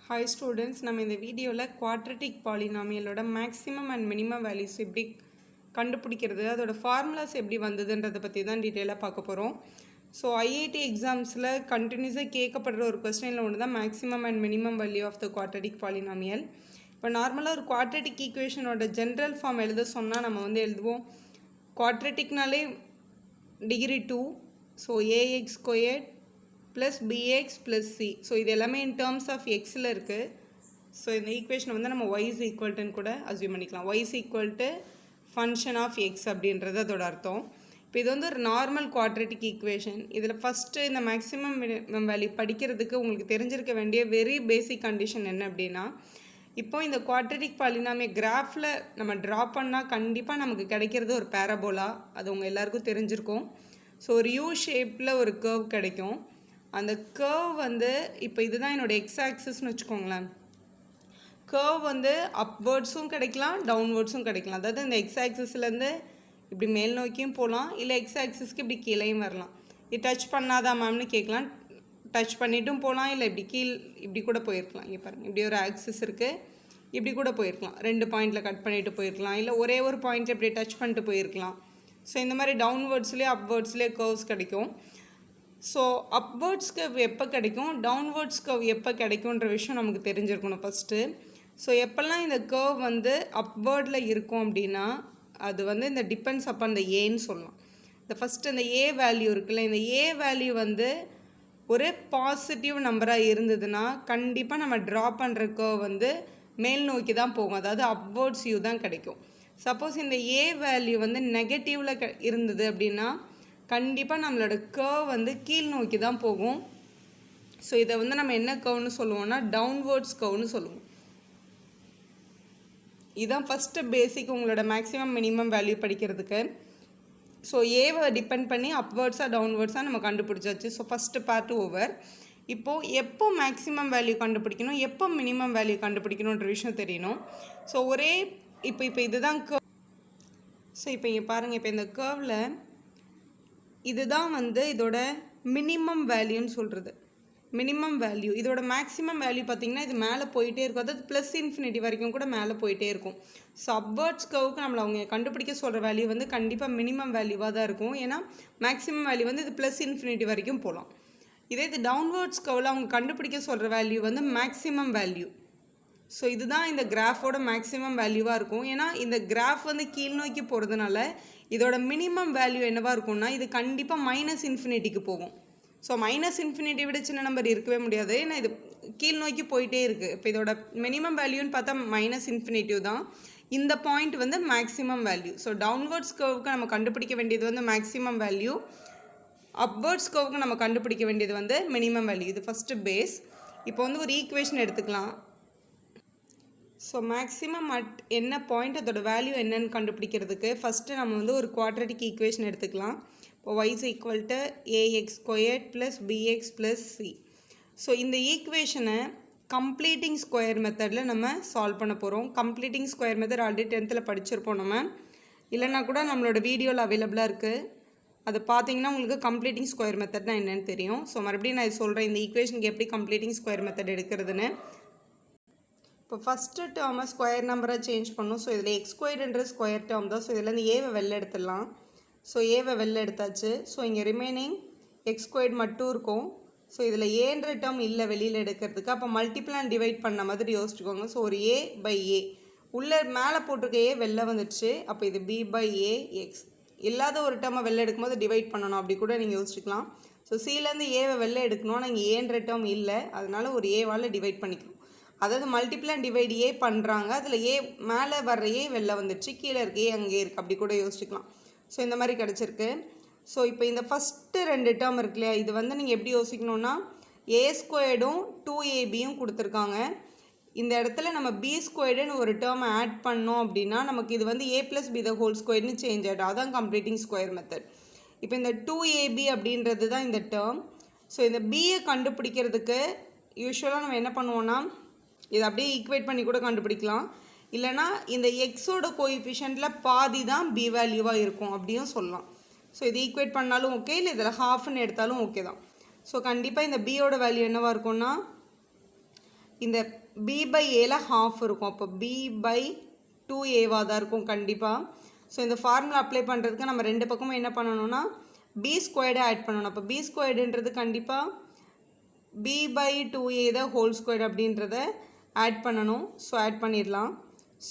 Hi students, நம்ம இந்த வீடியோவில் குவாட்ரட்டிக் பாலினாமியலோட மேக்ஸிமம் அண்ட் மினிமம் வேல்யூஸ் எப்படி கண்டுபிடிக்கிறது, அதோட ஃபார்முலாஸ் எப்படி வந்ததுன்றதை பற்றி தான் டீட்டெயிலாக பார்க்க போகிறோம். ஸோ ஐஐடி எக்ஸாம்ஸில் கண்டினியூஸாக கேட்கப்படுற ஒரு கொஸ்டினில் ஒன்று தான் maximum and minimum value of the quadratic polynomial. இப்போ நார்மலாக ஒரு குவாட்ரட்டிக் ஈக்குவேஷனோட ஜென்ரல் ஃபார்ம் எழுத சொன்னால் நம்ம எழுதுவோம் குவாட்ரட்டிக்னாலே degree 2, so a x squared plus bx plus c. So இது எல்லாமே in terms of xல இருக்குது. ஸோ இந்த ஈக்குவேஷனை நம்ம y is equal to கூட அஸ்யூம் பண்ணிக்கலாம். y is equal to function of x அப்படின்றது அதோட அர்த்தம். இப்போ இது ஒரு நார்மல் குவாட்ரட்டிக் ஈக்குவேஷன். இதில் ஃபஸ்ட்டு இந்த மேக்ஸிமம் மினிமம் வேல்யூ படிக்கிறதுக்கு உங்களுக்கு தெரிஞ்சிருக்க வேண்டிய வெரி பேசிக் கண்டிஷன் என்ன அப்படின்னா, இப்போ இந்த குவாட்ரட்டிக் பாலினாமிய கிராஃபில் நம்ம ட்ரா பண்ணால் கண்டிப்பாக நமக்கு கிடைக்கிறது ஒரு பேரபோலா. அது உங்கள் எல்லாருக்கும் தெரிஞ்சிருக்கும். ஸோ ஒரு யூ ஷேப்பில் ஒரு கர்வ் கிடைக்கும். அந்த கர்வ் இப்போ இதுதான் என்னோடய எக்ஸ் ஆக்சிஸ்னு வச்சுக்கோங்களேன். கர்வ் அப்வேர்ட்ஸும் கிடைக்கலாம், டவுன்வேர்ட்ஸும் கிடைக்கலாம். அதாவது இந்த எக்ஸ் ஆக்சிஸ்லேருந்து இப்படி மேல் நோக்கியும் போகலாம், இல்லை எக்ஸ் ஆக்சிஸ்க்கு இப்படி கீழேயும் வரலாம். இது டச் பண்ணாதா மேம்னு கேட்கலாம். டச் பண்ணிட்டும் போகலாம், இல்லை இப்படி கூட போயிருக்கலாம். இங்கே பாருங்கள், இப்படி ஒரு ஆக்சிஸ் இருக்குது, இப்படி கூட போயிருக்கலாம். 2 பாயிண்டில் கட் பண்ணிவிட்டு போயிருக்கலாம், இல்லை ஒரே ஒரு பாயிண்ட்டில் இப்படி டச் பண்ணிட்டு போயிருக்கலாம். ஸோ இந்த மாதிரி டவுன்வேர்ட்ஸ்லேயே அப்வேர்ட்ஸ்லேயே கர்வ்ஸ் கிடைக்கும். ஸோ அப்வேர்ட்ஸ் கர்வ் எப்போ கிடைக்கும், டவுன்வேர்ட்ஸ் கர்வ் எப்போ கிடைக்கும்ன்ற விஷயம் நமக்கு தெரிஞ்சிருக்கணும் ஃபஸ்ட்டு. ஸோ எப்போல்லாம் இந்த கர்வ் அப்வேர்டில் இருக்கும் அப்படின்னா அது இந்த டிபெண்ட்ஸ் அப்போ அந்த ஏன்னு சொல்லலாம். இந்த ஃபஸ்ட்டு இந்த ஏ வேல்யூ இருக்குல்ல, இந்த ஏ வேல்யூ ஒரு பாசிட்டிவ் நம்பராக இருந்ததுன்னா கண்டிப்பாக நம்ம ட்ரா பண்ணுற கர்வ் மேல் நோக்கி தான் போகும், அதாவது அப்வேர்ட்ஸ் யூ தான் கிடைக்கும். சப்போஸ் இந்த ஏ வேல்யூ நெகட்டிவில் இருந்தது அப்படின்னா கண்டிப்பாக நம்மளோட கர்வ் கீழ் நோக்கி தான் போகும். ஸோ இதை நம்ம என்ன கர்வ்னு சொல்லுவோம்னா டவுன்வேர்ட்ஸ் கர்வ்னு சொல்லுவோம். இதுதான் ஃபஸ்ட்டு பேசிக் உங்களோட மேக்ஸிமம் மினிமம் வேல்யூ படிக்கிறதுக்கு. ஸோ ஏவை டிபெண்ட் பண்ணி அப்வேர்ட்ஸாக டவுன்வேர்ட்ஸாக நம்ம கண்டுபிடிச்சாச்சு. So first part over. இப்போது எப்போ மேக்ஸிமம் வேல்யூ கண்டுபிடிக்கணும், எப்போ மினிமம் வேல்யூ கண்டுபிடிக்கணுன்ற விஷயம் தெரியணும். ஸோ இப்போ இதுதான் கர்வ். ஸோ இப்போ இங்கே பாருங்கள், இப்போ இந்த கர்வில் இதுதான் இதோட மினிமம் வேல்யூன்னு சொல்கிறது. மினிமம் வேல்யூ இதோட மேக்ஸிமம் வேல்யூ பார்த்திங்கன்னா இது மேலே போயிட்டே இருக்கும், அதாவது ப்ளஸ் இன்ஃபினிட்டி வரைக்கும் கூட மேலே போயிட்டே இருக்கும். ஸோ அப்வேர்ட்ஸ் கர்வுக்கு நம்மளை அவங்க கண்டுபிடிக்க சொல்கிற வேல்யூ கண்டிப்பாக மினிமம் வேல்யூவாக தான் இருக்கும். ஏன்னா மேக்ஸிமம் வேல்யூ இது ப்ளஸ் இன்ஃபினிட்டி வரைக்கும் போகலாம். இதே இது டவுன்வேர்ட்ஸ் கர்வில் அவங்க கண்டுபிடிக்க சொல்கிற வேல்யூ மேக்ஸிமம் வேல்யூ. ஸோ இதுதான் இந்த கிராஃபோட மேக்ஸிமம் வேல்யூவாக இருக்கும். ஏன்னா இந்த கிராஃப் கீழ் நோக்கி போகிறதுனால இதோட மினிமம் வேல்யூ என்னவாக இருக்கும்னா இது கண்டிப்பாக மைனஸ் இன்ஃபினிட்டிக்கு போகும். ஸோ மைனஸ் இன்ஃபினிட்டி விட சின்ன நம்பர் இருக்கவே முடியாது, ஏன்னா இது கீழ் நோக்கி போயிட்டே இருக்குது. இப்போ இதோட மினிமம் வேல்யூன்னு பார்த்தா மைனஸ் இன்ஃபினிட்டிவ் தான். இந்த point maximum value. So downwards கர்வுக்கு நம்ம கண்டுபிடிக்க வேண்டியது மேக்ஸிமம் வேல்யூ, அப்வேர்ட்ஸ் கர்வுக்கு நம்ம கண்டுபிடிக்க வேண்டியது மினிமம் வேல்யூ. இது ஃபஸ்ட்டு பேஸ். இப்போ ஒரு ஈக்குவேஷன் எடுத்துக்கலாம். ஸோ மேக்ஸிமம் அட் என்ன பாயிண்ட் அதோட வேல்யூ என்னன்னு கண்டுபிடிக்கிறதுக்கு ஃபஸ்ட்டு நம்ம ஒரு குவாட்ரட்டிக் ஈக்குவேஷன் எடுத்துக்கலாம். இப்போ y is equal to ax squared plus bx plus c. So இந்த ஈக்குவேஷனை கம்ப்ளீட்டிங் ஸ்கொயர் மெத்தடில் நம்ம சால்வ் பண்ண போகிறோம். Completing square method already 10th படிச்சிருப்போம் நம்ம, இல்லைனா கூட நம்மளோட வீடியோவில் அவைலபிளாக இருக்குது. அதை பார்த்தீங்கன்னா உங்களுக்கு கம்ப்ளீட்டிங் ஸ்கொயர் மெத்தட்னா என்னென்னு தெரியும். ஸோ மறுபடியும் நான் சொல்கிறேன் இந்த ஈக்குவேஷனுக்கு எப்படி கம்ப்ளீட்டிங் ஸ்கொயர் மெத்தட் எடுக்கிறதுன்னு. இப்போ ஃபஸ்ட்டு டேர்மை ஸ்கொயர் நம்பராக சேஞ்ச் பண்ணும். ஸோ இதில் எக்ஸ் ஸ்கொயர்ன்ற ஸ்கொயர் டேர்ம் தான். ஸோ இதில் ஏவை வெளில எடுத்துடலாம். ஸோ ஏவை வெளில எடுத்தாச்சு. ஸோ இங்கே ரிமைனிங் எக்ஸ் ஸ்கொயர் மட்டும் இருக்கும். ஸோ இதில் ஏன்ற டேர்ம் இல்லை வெளியில் எடுக்கிறதுக்கு. அப்போ மல்டிப்ளை அண்ட் டிவைட் பண்ண மாதிரி யோசிச்சுக்கோங்க. ஸோ ஒரு ஏ பை ஏ உள்ளே மேலே போட்டிருக்க ஏ வெளில வந்துடுச்சு. அப்போ இது பி பை ஏ எக்ஸ். இல்லாத ஒரு டேர்மை வெளில எடுக்கும்போது டிவைட் பண்ணணும், அப்படி கூட நீங்கள் யோசிச்சுக்கலாம். ஸோ சிலேருந்து ஏவை வெளில எடுக்கணும், ஆனால் இங்கே ஏன்ற டேர்ம் இல்லை, அதனால ஒரு ஏவால் டிவைட் பண்ணிக்கணும். அதாவது மல்டிப்ளை அண்ட் டிவைட் ஏ பண்ணுறாங்க, அதில் ஏ மேலே வர்ற ஏ வெளில வந்துடுச்சு, கீழே இருக்க ஏ அங்கே இருக்குது, அப்படி கூட யோசிச்சுக்கலாம். ஸோ இந்த மாதிரி கிடச்சிருக்கு. ஸோ இப்போ இந்த ஃபஸ்ட்டு 2 டேர்ம் இருக்கு இல்லையா, இது நீங்கள் எப்படி யோசிக்கணுன்னா ஏ ஸ்கொயர்டும் 2ab கொடுத்துருக்காங்க. இந்த இடத்துல நம்ம பி ஸ்கொயர்டுன்னு ஒரு டேர்மை ஆட் பண்ணோம் அப்படின்னா நமக்கு இது ஏ ப்ளஸ் பி த ஹோல் ஸ்கொயர்னு சேஞ்ச் ஆகிடும். அதான் கம்ப்ளீட்டிங் ஸ்கொயர் மெத்தட். இப்போ இந்த 2ab அப்படின்றது தான் இந்த டேர்ம். ஸோ இந்த பியை கண்டுபிடிக்கிறதுக்கு யூஸ்வலாக நம்ம என்ன பண்ணுவோன்னா இதை அப்படியே ஈக்குவேட் பண்ணி கூட கண்டுபிடிக்கலாம், இல்லைனா இந்த எக்ஸோட கோஎஃபிஷியண்ட்டில் பாதி தான் பி வேல்யூவாக இருக்கும் அப்படியும் சொல்லலாம். ஸோ இது ஈக்குவேட் பண்ணாலும் ஓகே, இல்லை இதில் ஹாஃப்னு எடுத்தாலும் ஓகே தான். ஸோ கண்டிப்பாக இந்த பியோட வேல்யூ என்னவாக இருக்கும்னா இந்த b பை ஏல ஹாஃப் இருக்கும். அப்போ b பை 2a தான் இருக்கும் கண்டிப்பாக. ஸோ இந்த ஃபார்முலா அப்ளை பண்ணுறதுக்கு நம்ம ரெண்டு பக்கமும் என்ன பண்ணணும்னா b ஸ்கொயர்டை ஆட் பண்ணணும். அப்போ b ஸ்கொயர்டுன்றது கண்டிப்பாக b பை 2a தான் ஹோல் ஸ்கொயர்டு அப்படின்றத ஆட் பண்ணணும். ஸோ ஆட் பண்ணிடலாம்.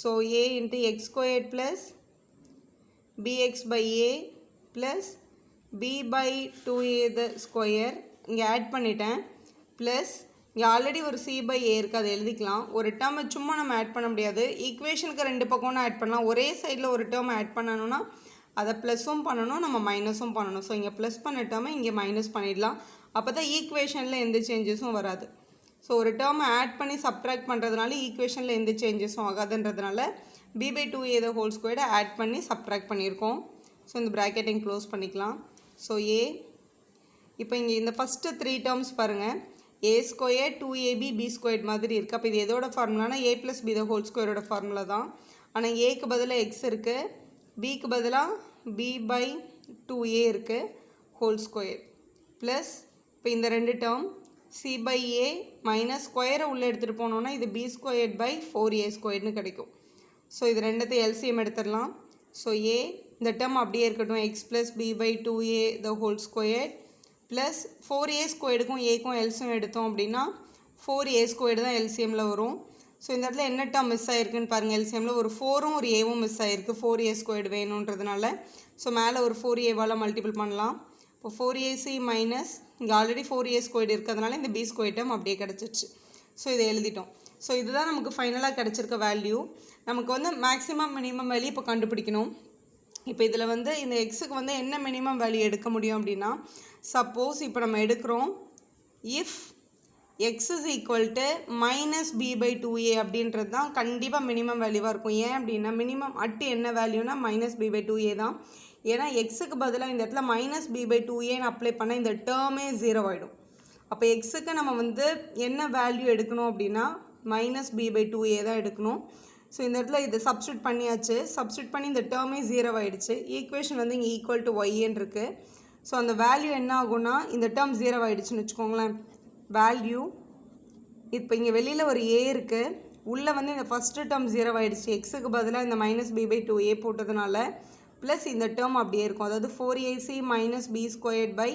So a into X squared plus bx by a plus b by 2a the square இங்கே ஆட் பண்ணிட்டேன். ப்ளஸ் இங்கே ஆல்ரெடி ஒரு c by a இருக்குது, அதை எழுதிக்கலாம். ஒரு டேர்மை சும்மா நம்ம ஆட் பண்ண முடியாது. ஈக்குவேஷனுக்கு ரெண்டு பக்கம்னு ஆட் பண்ணலாம். ஒரே சைடில் ஒரு டேர்ம் ஆட் பண்ணணும்னா அதை ப்ளஸும் பண்ணணும், நம்ம மைனஸும் பண்ணணும். ஸோ இங்கே ப்ளஸ் பண்ண டேர்மை இங்கே மைனஸ் பண்ணிடலாம். அப்போ தான் ஈக்குவேஷனில் எந்த சேஞ்சஸும் வராது. ஸோ ஒரு டேர்மை ஆட் பண்ணி சப்ட்ராக்ட் பண்ணுறதுனால ஈக்குவேஷனில் எந்த சேஞ்சஸும் ஆகாதுன்றதுனால b by 2a the whole squared add பண்ணி சப்ட்ராக்ட் பண்ணியிருக்கோம். ஸோ இந்த ப்ராக்கெட்டிங் க்ளோஸ் பண்ணிக்கலாம். ஸோ a இப்போ இங்கே இந்த ஃபஸ்ட்டு 3 டேர்ம்ஸ் பாருங்கள். a square 2ab b squared மாதிரி இருக்குது. அப்போ இது எதோட ஃபார்முலானா a plus b the whole squareோட ஃபார்முலா தான். ஆனால் ஏக்கு பதிலாக x இருக்குது, bக்கு பதிலாக b by 2a இருக்குது ஹோல் ஸ்கொயர் ப்ளஸ் இப்போ இந்த ரெண்டு term c by a minus ஸ்கொயரை உள்ளே எடுத்துகிட்டு போனோன்னா இது b ஸ்கொயர்ட் பை 4a ஸ்கொயர்னு கிடைக்கும். ஸோ இது ரெண்டுத்தையும் எல்சிஎம் எடுத்துடலாம். ஸோ a இந்த டேர்ம் அப்படியே இருக்கட்டும், x plus b by 2a the whole square plus 4a ஸ்கொயர்டுக்கும் ஏக்கும் எல்சிஎம் எடுத்தோம் அப்படின்னா 4a ஸ்கொயர்டு தான் எல்சிஎம்மில் வரும். ஸோ இந்த இடத்துல என்ன டேர்ம் மிஸ் ஆகிருக்குன்னு பாருங்கள். எல்சிஎம்மில் ஒரு 4ம் ஒரு ஏவும் மிஸ் ஆகிருக்கு. 4a ஸ்கொயர்டு வேணுன்றதுனால ஸோ மேலே ஒரு 4a மல்டிபிள் பண்ணலாம். இப்போ 4ac மைனஸ் இங்கே ஆல்ரெடி 4a ஸ்கொயர்டு இருக்கிறதுனால இந்த b ஸ்கொயர் டேர்ம் அப்படியே கிடச்சிருச்சு. ஸோ இதை எழுதிட்டோம். ஸோ இதுதான் நமக்கு ஃபைனலாக கிடச்சிருக்க வேல்யூ. நமக்கு வந்து மேக்ஸிமம் மினிமம் வேல்யூ இப்போ கண்டுபிடிக்கணும். இப்போ இதில் வந்து இந்த எக்ஸுக்கு வந்து என்ன மினிமம் வேல்யூ எடுக்க முடியும் அப்படின்னா, சப்போஸ் இப்போ நம்ம எடுக்கிறோம் if x is equal to minus b by 2a அப்படின்றது தான் கண்டிப்பாக மினிமம் வேல்யூவாக இருக்கும். ஏன் அப்படின்னா மினிமம் அட்டு என்ன வேல்யூனா மைனஸ் பி பை 2a தான். ஏன்னா எக்ஸுக்கு பதிலாக இந்த இடத்துல மைனஸ் பி பை 2aன்னு அப்ளை பண்ணால் இந்த டேர்மே 0 ஆகிடும். அப்போ எக்ஸுக்கு நம்ம வந்து என்ன வேல்யூ எடுக்கணும் அப்படின்னா மைனஸ் பி பை 2a தான் எடுக்கணும். ஸோ இந்த இடத்துல இது சப்ஸ்டியூட் பண்ணியாச்சு. சப்ஸ்டியூட் பண்ணி இந்த டேர்மே 0 ஆகிடுச்சு. ஈக்குவேஷன் வந்து இங்கே ஈக்குவல் டு ஒய்ன்னு இருக்குது. ஸோ அந்த வேல்யூ என்ன ஆகும்னா இந்த டேர்ம் 0 ஆகிடுச்சுன்னு வச்சுக்கோங்களேன். வேல்யூ இப்போ இங்கே வெளியில் ஒரு a இருக்குது, உள்ளே வந்து இந்த ஃபஸ்ட்டு டேர்ம் 0 ஆகிடுச்சு. எக்ஸுக்கு பதிலாக இந்த மைனஸ் பி பை 2a போட்டதுனால ப்ளஸ் இந்த டேர்ம் அப்படியே இருக்கும். அதாவது 4ac minus b squared by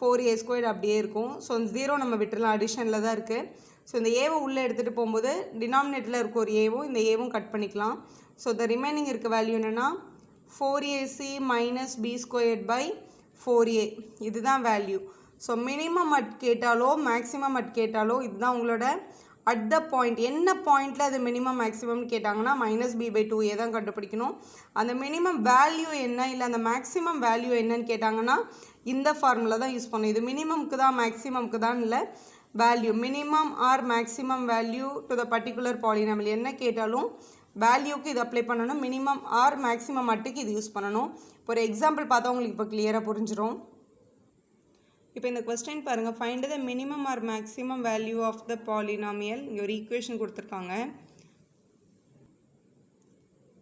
4a squared அப்படியே இருக்கும். ஸோ 0 நம்ம விட்டுடலாம், அடிஷனில் தான் இருக்குது. ஸோ இந்த ஏவை உள்ளே எடுத்துகிட்டு போகும்போது டினாமினேட்டரில் இருக்க ஒரு ஏவும் இந்த ஏவும் கட் பண்ணிக்கலாம். ஸோ த ரிமைனிங் இருக்க வேல்யூ என்னென்னா 4ac minus b squared by 4a இதுதான் வேல்யூ. ஸோ மினிமம் அட் கேட்டாலோ மேக்ஸிமம் அட் கேட்டாலோ இதுதான் உங்களோட அட் த பாயிண்ட். என்ன பாயிண்டில் அது மினிமம் மேக்ஸிமம்னு கேட்டாங்கன்னா மைனஸ் பி பை 2a தான் கண்டுபிடிக்கணும். அந்த மினிமம் வேல்யூ என்ன இல்லை அந்த மேக்ஸிமம் வேல்யூ என்னன்னு கேட்டாங்கன்னா இந்த ஃபார்முலா தான் யூஸ் பண்ணணும். இது மினிமம்க்கு தான் மேக்ஸிமம்க்கு தான் இல்லை value. Minimum or maximum value to the particular polynomial என்ன கேட்டாலும் வேல்யூக்கு இது அப்ளை பண்ணணும். மினிமம் ஆர் மேக்ஸிமம் மட்டுக்கு இது யூஸ் பண்ணணும். இப்போ ஒரு எக்ஸாம்பிள் பார்த்தா உங்களுக்கு இப்போ கிளியராக புரிஞ்சிடும். இப்போ இந்த கொஸ்டின் பாருங்கள், find the minimum or maximum value of the polynomial. இங்கே ஒரு ஈக்குவேஷன் கொடுத்துருக்காங்க.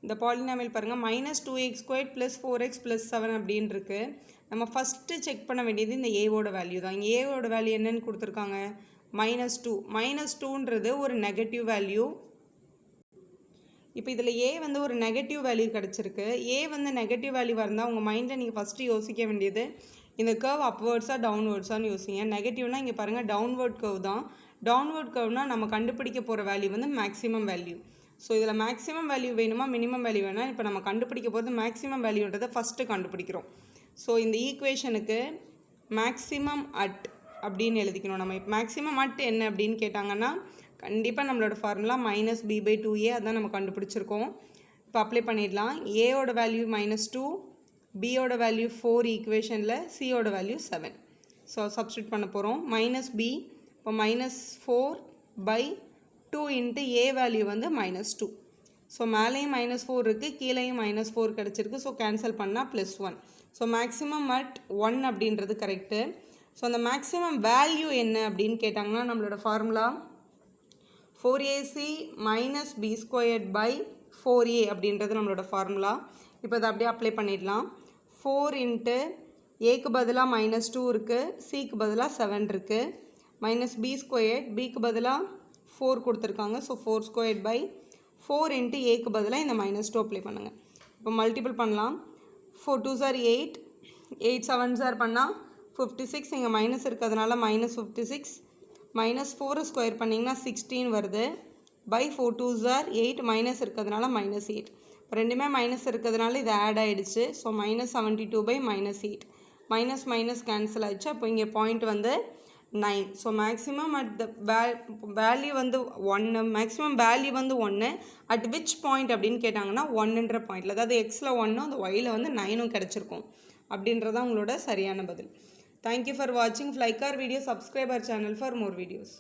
இந்த பாலினாமியல் பாருங்கள் minus 2x square plus 4x plus 7 அப்படின்னு இருக்கு. நம்ம ஃபஸ்ட்டு செக் பண்ண வேண்டியது இந்த ஏவோட வேல்யூ தான். இங்கே ஏவோட வேல்யூ என்னன்னு கொடுத்துருக்காங்க -2. -2ன்றது ஒரு நெகட்டிவ் வேல்யூ. இப்போ இதில் ஏ வந்து ஒரு நெகட்டிவ் வேல்யூ கிடச்சிருக்கு. ஏ வந்து நெகட்டிவ் வேல்யூவாக இருந்தால் உங்கள் மைண்டில் நீங்கள் ஃபஸ்ட்டு யோசிக்க வேண்டியது இந்த கர்வ் அப்வேர்ட்ஸாக டவுன்வேர்ட்ஸான்னு யோசிங்க. நெகட்டிவ்னால் இங்கே பாருங்கள் டவுன்வேர்ட் கர்வ் தான். டவுன்வேர்ட் கர்வ்னால் நம்ம கண்டுபிடிக்க போகிற வேல்யூ வந்து மேக்ஸிமம் வேல்யூ. ஸோ இதில் மேக்ஸிமம் வேல்யூ வேணுமா மினிமம் வேல்யூ வேணால் இப்போ நம்ம கண்டுபிடிக்க போகிறது மேக்ஸிமம் வேல்யூன்றதை ஃபஸ்ட்டு கண்டுபிடிக்கிறோம். ஸோ இந்த ஈக்குவேஷனுக்கு மேக்ஸிமம் அட் அப்படின்னு எழுதிக்கணும். நம்ம இப்போ மேக்ஸிமம் அட் என்ன அப்படின்னு கேட்டாங்கன்னா கண்டிப்பாக நம்மளோட ஃபார்முலா -b by 2a அதான் நம்ம கண்டுபிடிச்சிருக்கோம். இப்போ அப்ளை பண்ணிடலாம். ஏயோட வேல்யூ -2, பியோட வேல்யூ 4 ஈக்குவேஷனில், சியோட வேல்யூ 7. ஸோ சப்ஸ்டியூட் பண்ண போகிறோம். -b இப்போ -4 by 2 இன்ட்டு ஏ வேல்யூ வந்து -2. ஸோ மேலேயும் -4 இருக்குது, கீழேயும் -4 கிடச்சிருக்கு. ஸோ கேன்சல் பண்ணால் +1. ஸோ மேக்ஸிமம் அட் 1 அப்படின்றது கரெக்டு. ஸோ அந்த மேக்ஸிமம் வேல்யூ என்ன அப்படின்னு கேட்டாங்கன்னா நம்மளோட formula 4ac minus b squared by 4a அப்படின்றது நம்மளோட ஃபார்முலா. இப்போ அதை அப்படியே அப்ளை பண்ணிடலாம். 4 இன்ட்டு ஏக்கு பதிலாக -2 இருக்குது, சிக்கு பதிலாக 7 இருக்குது, -b ஸ்கொயர்ட், பிக்கு பதிலாக 4 கொடுத்துருக்காங்க. ஸோ 4 ஸ்கொயர்ட் பை 4 இன்ட்டு ஏக்கு பதிலாக இந்த -2 அப்ளை பண்ணுங்கள். இப்போ மல்டிபிள் பண்ணலாம். 4 2s are 8, 8 7s are பண்ணால் 56, இங்கே மைனஸ் இருக்கிறதுனால -56, -4 ஸ்கொயர் பண்ணிங்கன்னா 16 வருது. பை 4 2s are 8, மைனஸ் இருக்கிறதுனால -8. ரெண்டுமே மைனஸ் இருக்கிறதுனால இது ஆட் ஆகிடுச்சு. So -72 by -8, minus minus cancel ஆகிடுச்சு. அப்போ இங்கே பாயிண்ட் வந்து 9. So maximum at the value வந்து 1, மேக்ஸிமம் வேல்யூ வந்து 1 அட் விச் பாயிண்ட் அப்படின்னு கேட்டாங்கன்னா 1ன்ற பாயிண்டில், அதாவது எக்ஸில் 1 அந்த ஒயில் வந்து 9 கிடச்சிருக்கும் அப்படின்றதான் உங்களோட சரியான பதில். தேங்க்யூ ஃபார் வாட்சிங். Like our video, subscribe our channel for more videos.